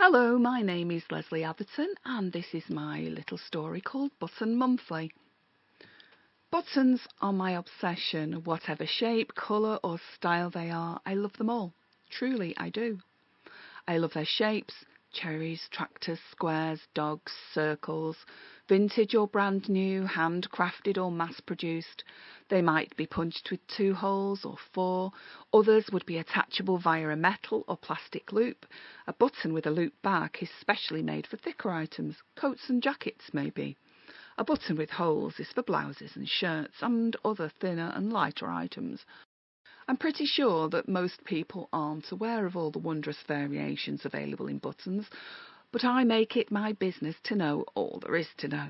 Hello, my name is Lesley Atherton and this is my little story called Button Monthly. Buttons are my obsession. Whatever shape, colour or style they are, I love them all. Truly, I do. I love their shapes: cherries, tractors, squares, dogs, circles, vintage or brand new, handcrafted or mass-produced. They might be punched with 2 holes or 4. Others would be attachable via a metal or plastic loop. A button with a loop back is specially made for thicker items, coats and jackets maybe. A button with holes is for blouses and shirts and other thinner and lighter items. I'm pretty sure that most people aren't aware of all the wondrous variations available in buttons, but I make it my business to know all there is to know.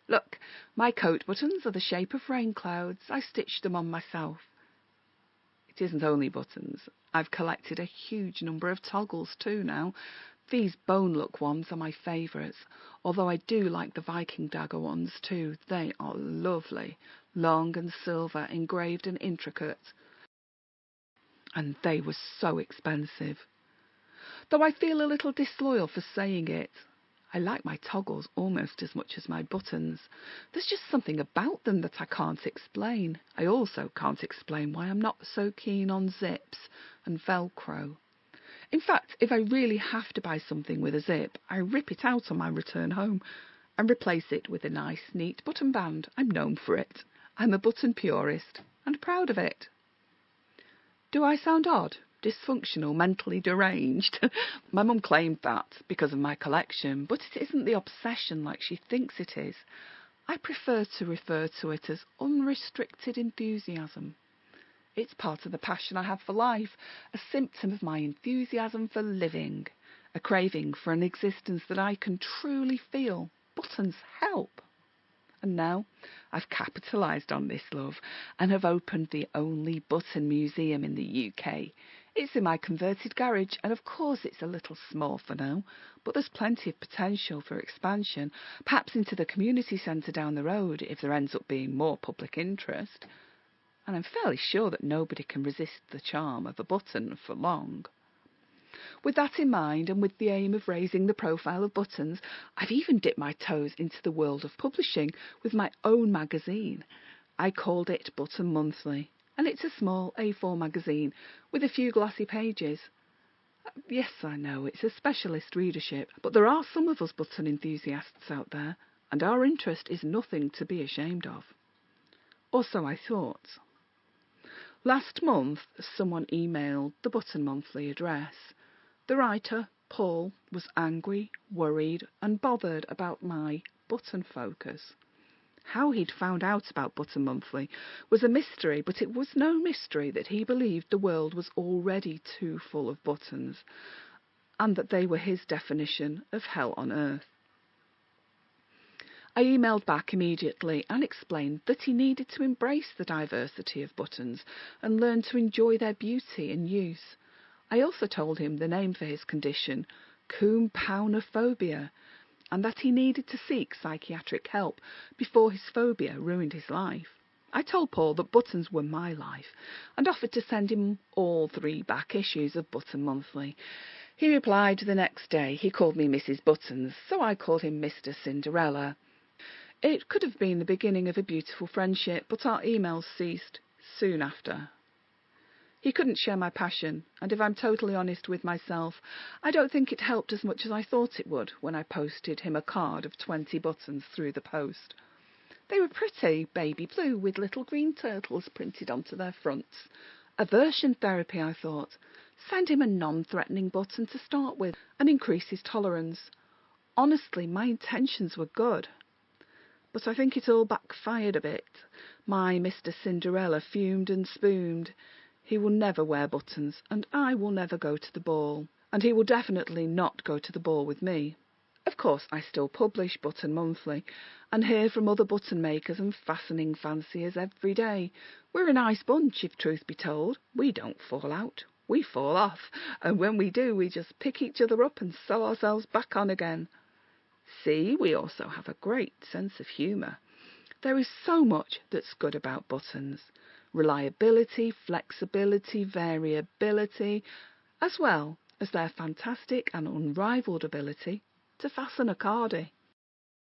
Look, my coat buttons are the shape of rain clouds. I stitched them on myself. It isn't only buttons. I've collected a huge number of toggles too now. These bone-look ones are my favourites, although I do like the Viking dagger ones too. They are lovely, long and silver, engraved and intricate. And they were so expensive. Though I feel a little disloyal for saying it, I like my toggles almost as much as my buttons. There's just something about them that I can't explain. I also can't explain why I'm not so keen on zips and Velcro. In fact, if I really have to buy something with a zip, I rip it out on my return home and replace it with a nice, neat button band. I'm known for it. I'm a button purist and proud of it. Do I sound odd, dysfunctional, mentally deranged? My mum claimed that because of my collection, but it isn't the obsession like she thinks it is. I prefer to refer to it as unrestricted enthusiasm. It's part of the passion I have for life, a symptom of my enthusiasm for living, a craving for an existence that I can truly feel. Buttons help. And now I've capitalised on this love and have opened the only button museum in the UK. It's in my converted garage, and of course it's a little small for now, but there's plenty of potential for expansion, perhaps into the community centre down the road if there ends up being more public interest. And I'm fairly sure that nobody can resist the charm of a button for long. With that in mind, and with the aim of raising the profile of buttons, I've even dipped my toes into the world of publishing with my own magazine. I called it Button Monthly, and it's a small A4 magazine with a few glossy pages. Yes, I know, it's a specialist readership, but there are some of us button enthusiasts out there, and our interest is nothing to be ashamed of. Or so I thought. Last month, someone emailed the Button Monthly address. The writer, Paul, was angry, worried and bothered about my button focus. How he'd found out about Button Monthly was a mystery, but it was no mystery that he believed the world was already too full of buttons, and that they were his definition of hell on earth. I emailed back immediately and explained that he needed to embrace the diversity of buttons and learn to enjoy their beauty and use. I also told him the name for his condition, compoundophobia, and that he needed to seek psychiatric help before his phobia ruined his life. I told Paul that buttons were my life and offered to send him all 3 back issues of Button Monthly. He replied the next day. He called me Mrs. Buttons, so I called him Mr. Cinderella. It could have been the beginning of a beautiful friendship, but our emails ceased soon after. He couldn't share my passion, and if I'm totally honest with myself, I don't think it helped as much as I thought it would when I posted him a card of 20 buttons through the post. They were pretty, baby blue, with little green turtles printed onto their fronts. Aversion therapy, I thought. Send him a non-threatening button to start with and increase his tolerance. Honestly, my intentions were good. But I think it all backfired a bit. My Mr. Cinderella fumed and spumed. He will never wear buttons, and I will never go to the ball. And he will definitely not go to the ball with me. Of course, I still publish Button Monthly, and hear from other button makers and fastening fanciers every day. We're a nice bunch, if truth be told. We don't fall out. We fall off, and when we do, we just pick each other up and sew ourselves back on again. See, we also have a great sense of humour. There is so much that's good about buttons. Reliability, flexibility, variability, as well as their fantastic and unrivalled ability to fasten a cardie.